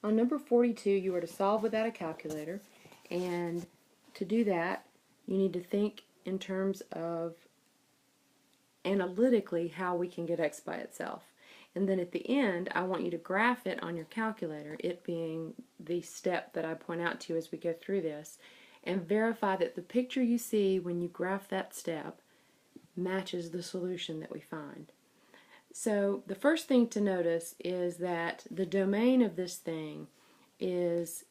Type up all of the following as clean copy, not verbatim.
On number 42, you are to solve without a calculator, and to do that, you need to think in terms of analytically how we can get x by itself. And then at the end, I want you to graph it on your calculator, it being the step that I point out to you as we go through this, and verify that the picture you see when you graph that step matches the solution that we find. So the first thing to notice is that the domain of this thing is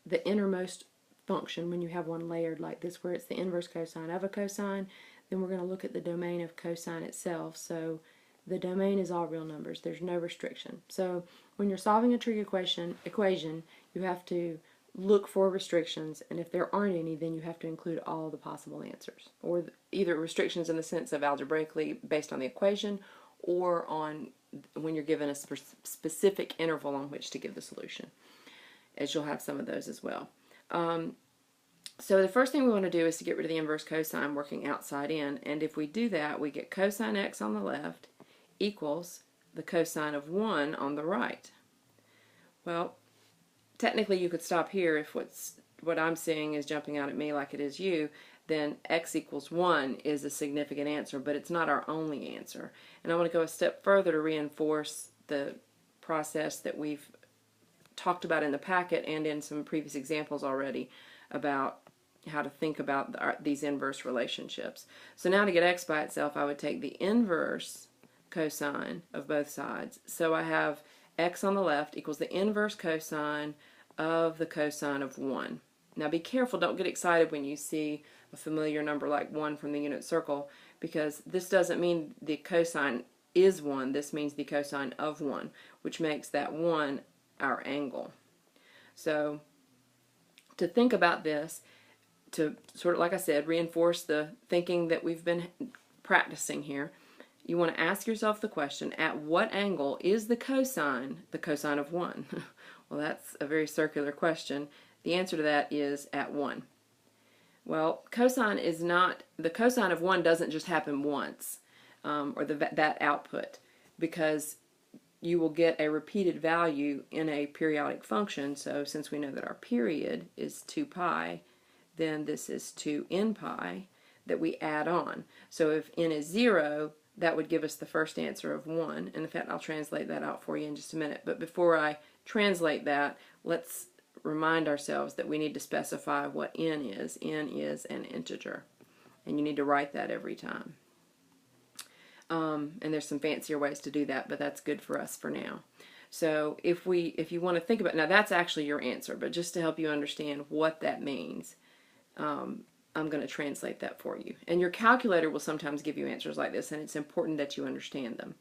the innermost function when you have one layered like this, where it's the inverse cosine of a cosine. Then we're going to look at the domain of cosine itself. So the domain is all real numbers. There's no restriction. So when you're solving a trig equation, you have to look for restrictions, and if there aren't any, then you have to include all the possible answers, or either restrictions in the sense of algebraically based on the equation, or on when you're given a specific interval on which to give the solution, as you'll have some of those as well. So the first thing we want to do is to get rid of the inverse cosine working outside in, and if we do that, we get cosine x on the left equals the cosine of 1 on the right. Well, technically you could stop here if what I'm seeing is jumping out at me like it is you, then x equals 1 is a significant answer, but it's not our only answer. And I want to go a step further to reinforce the process that we've talked about in the packet and in some previous examples already about how to think about these inverse relationships. So now to get x by itself, I would take the inverse cosine of both sides. So I have x on the left equals the inverse cosine of the cosine of 1. Now be careful, don't get excited when you see a familiar number like 1 from the unit circle, because this doesn't mean the cosine is 1, this means the cosine of 1, which makes that 1 our angle. So to think about this, to sort of, like I said, reinforce the thinking that we've been practicing here, you want to ask yourself the question, at what angle is the cosine of 1? Well, that's a very circular question. The answer to that is at 1. Well, the cosine of 1 doesn't just happen once, or that output, because you will get a repeated value in a periodic function. So since we know that our period is 2 pi, then this is 2n pi that we add on. So if n is 0, that would give us the first answer of 1. And in fact, I'll translate that out for you in just a minute. But before I translate that, let's remind ourselves that we need to specify what n is. N is an integer. And you need to write that every time. And there's some fancier ways to do that, but that's good for us for now. So if you want to think about, now that's actually your answer, but just to help you understand what that means, I'm going to translate that for you. And your calculator will sometimes give you answers like this, and it's important that you understand them.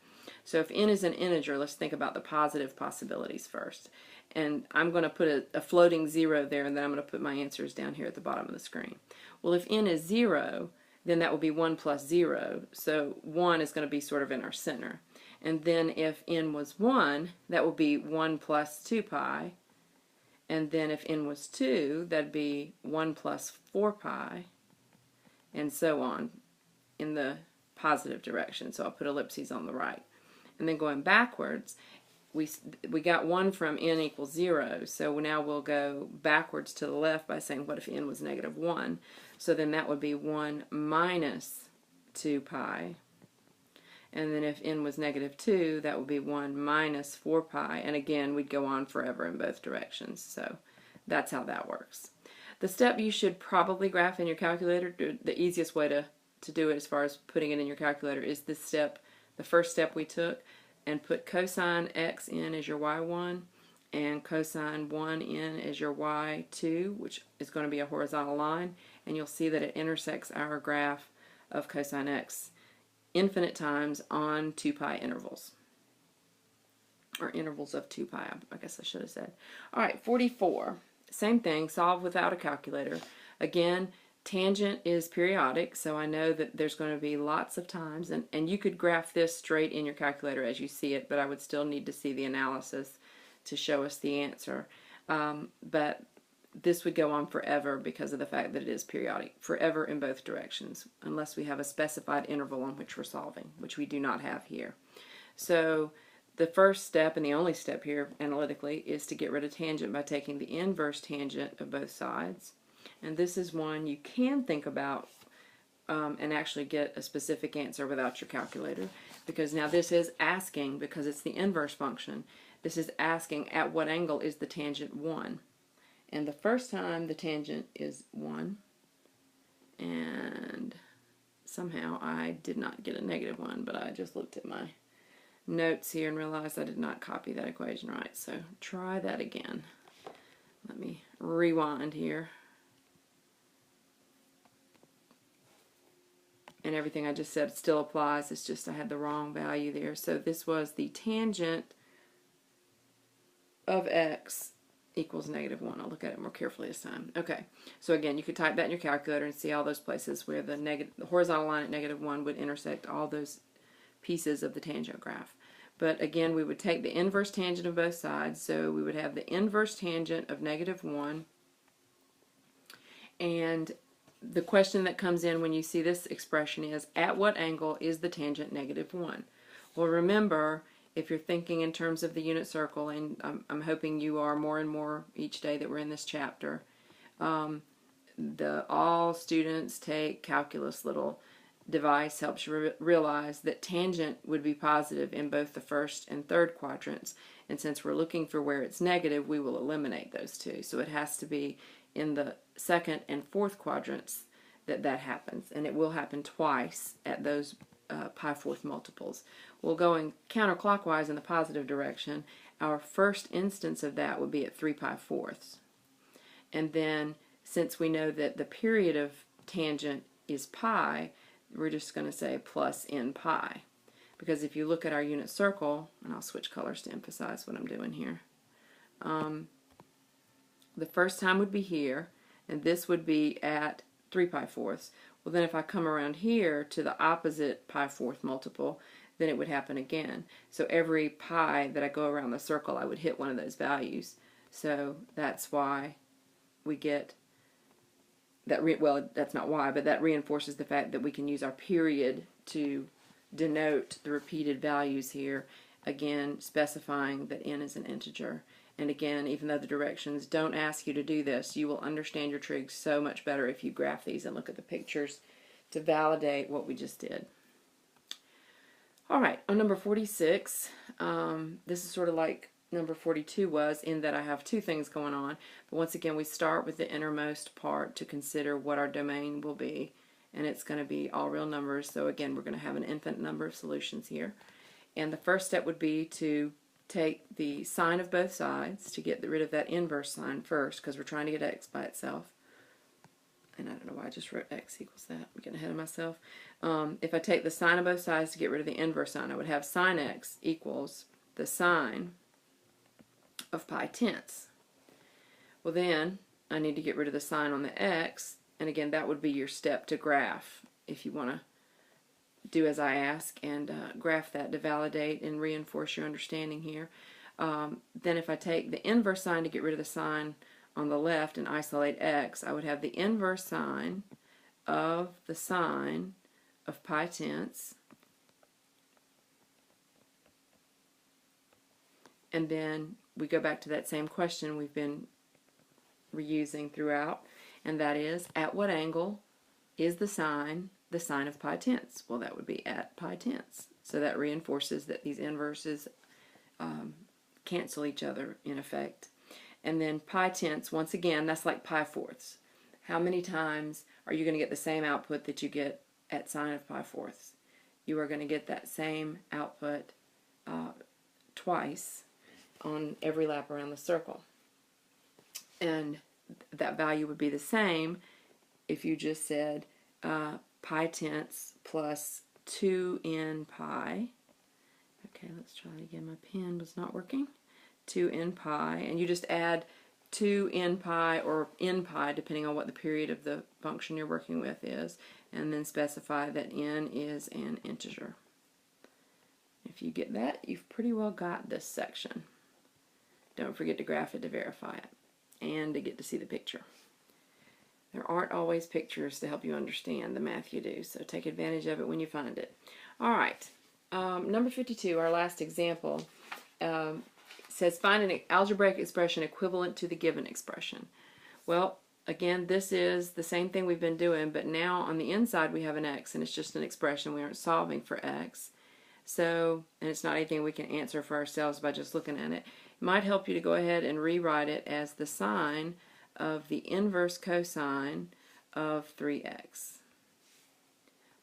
So if n is an integer, let's think about the positive possibilities first. And I'm going to put a floating 0 there, and then I'm going to put my answers down here at the bottom of the screen. Well, if n is 0, then that will be 1 plus 0. So 1 is going to be sort of in our center. And then if n was 1, that will be 1 plus 2 pi. And then if n was 2, that'd be 1 plus 4 pi, and so on in the positive direction. So I'll put ellipses on the right. And then going backwards, we got 1 from n equals 0, so now we'll go backwards to the left by saying, what if n was negative 1? So then that would be 1 minus 2 pi. And then if n was negative 2, that would be 1 minus 4 pi. And again, we'd go on forever in both directions. So that's how that works. The step you should probably graph in your calculator, the easiest way to do it as far as putting it in your calculator, is this step, the first step we took, and put cosine x in as your y1 and cosine 1 in as your y2, which is going to be a horizontal line. And you'll see that it intersects our graph of cosine x infinite times on 2 pi intervals, or intervals of 2 pi, I guess I should have said. All right, 44, same thing, solve without a calculator. Again, tangent is periodic, so I know that there's going to be lots of times, and you could graph this straight in your calculator as you see it, but I would still need to see the analysis to show us the answer. But this would go on forever because of the fact that it is periodic, forever in both directions, unless we have a specified interval on which we're solving, which we do not have here. So the first step and the only step here analytically is to get rid of tangent by taking the inverse tangent of both sides. And this is one you can think about and actually get a specific answer without your calculator, because now this is asking, because it's the inverse function, this is asking at what angle is the tangent 1. And the first time the tangent is 1, and somehow I did not get a -1, but I just looked at my notes here and realized I did not copy that equation right. So try that again. Let me rewind here. And everything I just said still applies. It's just I had the wrong value there. So this was the tangent of x equals -1. I'll look at it more carefully this time. Okay, so again, you could type that in your calculator and see all those places where the horizontal line at -1 would intersect all those pieces of the tangent graph. But again, we would take the inverse tangent of both sides, so we would have the inverse tangent of -1, and the question that comes in when you see this expression is, at what angle is the tangent -1? Well, remember, if you're thinking in terms of the unit circle, and I'm hoping you are more and more each day that we're in this chapter, all students take calculus little device helps you realize that tangent would be positive in both the first and third quadrants, and since we're looking for where it's negative, we will eliminate those two. So it has to be in the second and fourth quadrants that happens, and it will happen twice at those pi-4 multiples. Well, going counterclockwise in the positive direction, our first instance of that would be at 3 pi-4. And then, since we know that the period of tangent is pi, we're just going to say plus n pi. Because if you look at our unit circle, and I'll switch colors to emphasize what I'm doing here, the first time would be here, and this would be at 3 pi-4. Well, then if I come around here to the opposite pi-4 multiple, then it would happen again. So every pi that I go around the circle, I would hit one of those values. So that's why we get that, well, that's not why, but that reinforces the fact that we can use our period to denote the repeated values here, again specifying that n is an integer. And again, even though the directions don't ask you to do this, you will understand your trigs so much better if you graph these and look at the pictures to validate what we just did. All right, on number 46, this is sort of like number 42 was, in that I have two things going on. But once again, we start with the innermost part to consider what our domain will be, and it's going to be all real numbers. So again, we're going to have an infinite number of solutions here. And the first step would be to take the sign of both sides to get rid of that inverse sign first, because we're trying to get x by itself. And I don't know why I just wrote x equals that. I'm getting ahead of myself. If I take the sign of both sides to get rid of the inverse sign, I would have sine x equals the sine of pi tenths. Well, then I need to get rid of the sign on the x, and again, that would be your step to graph if you want to do as I ask and graph that to validate and reinforce your understanding here. Then if I take the inverse sign to get rid of the sign on the left and isolate x, I would have the inverse sign of the sine of pi tenths, and then we go back to that same question we've been reusing throughout, and that is, at what angle is the sine of pi tenths? Well, that would be at pi tenths. So that reinforces that these inverses cancel each other in effect. And then pi tenths, once again, that's like pi-4ths. How many times are you going to get the same output that you get at sine of pi-4ths? You are going to get that same output twice on every lap around the circle. And that value would be the same if you just said pi tenths plus 2n pi. Okay, let's try it again. My pen was not working. 2n pi, and you just add 2n pi or n pi depending on what the period of the function you're working with is, and then specify that n is an integer. If you get that, you've pretty well got this section. Don't forget to graph it to verify it and to get to see the picture. There aren't always pictures to help you understand the math you do, so take advantage of it when you find it. All right, Number 52, our last example, says find an algebraic expression equivalent to the given expression. Well, again, this is the same thing we've been doing, but now on the inside we have an x, and it's just an expression. We aren't solving for x. So, and it's not anything we can answer for ourselves by just looking at it. It might help you to go ahead and rewrite it as the sine of the inverse cosine of 3x.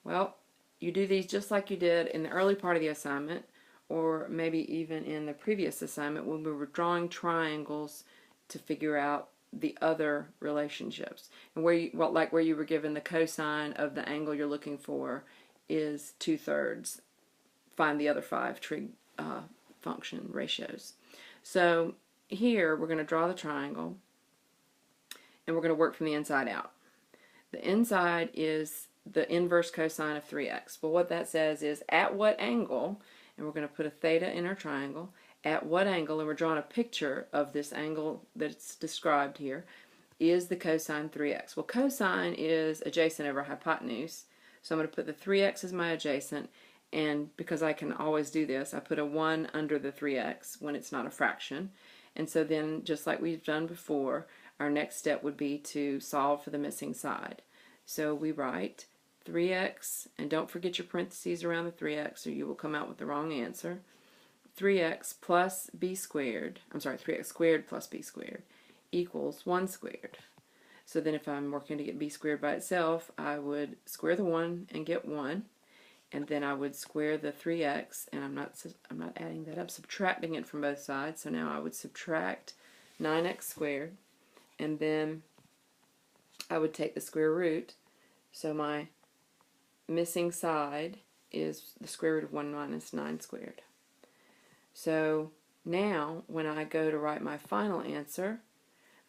Well, you do these just like you did in the early part of the assignment, or maybe even in the previous assignment when we were drawing triangles to figure out the other relationships. And where you, well, like where you were given the cosine of the angle you're looking for is 2/3. Find the other 5 trig function ratios. So here we're going to draw the triangle, and we're going to work from the inside out. The inside is the inverse cosine of 3x. Well, what that says is at what angle, and we're going to put a theta in our triangle, at what angle, and we're drawing a picture of this angle that's described here, is the cosine 3x. Well, cosine is adjacent over hypotenuse, so I'm going to put the 3x as my adjacent, and because I can always do this, I put a 1 under the 3x when it's not a fraction. And so then, just like we've done before, our next step would be to solve for the missing side. So we write 3x, and don't forget your parentheses around the 3x or you will come out with the wrong answer. 3x plus b squared, 3x squared plus b squared equals 1 squared. So then if I'm working to get b squared by itself, I would square the 1 and get 1. And then I would square the 3x, and I'm not adding that, I'm subtracting it from both sides. So now I would subtract 9x squared, and then I would take the square root. So my missing side is the square root of 1 minus 9 squared. So now when I go to write my final answer,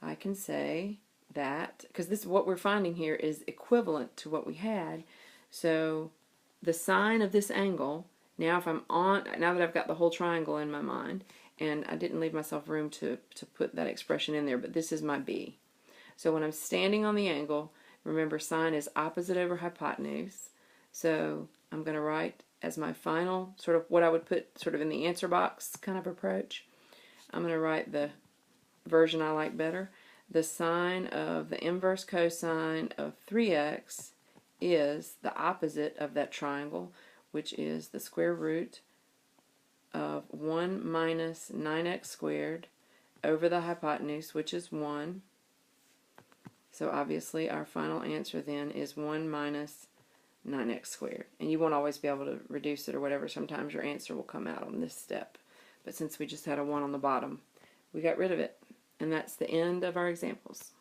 I can say that, because this what we're finding here is equivalent to what we had, so the sine of this angle, now that I've got the whole triangle in my mind, and I didn't leave myself room to put that expression in there, but this is my b. So when I'm standing on the angle, remember sine is opposite over hypotenuse, so I'm going to write as my final, sort of what I would put sort of in the answer box kind of approach. I'm going to write the version I like better. The sine of the inverse cosine of 3x is the opposite of that triangle, which is the square root of 1 minus 9x squared over the hypotenuse, which is 1. So obviously our final answer then is 1 minus 9x squared. And you won't always be able to reduce it or whatever. Sometimes your answer will come out on this step. But since we just had a 1 on the bottom, we got rid of it. And that's the end of our examples.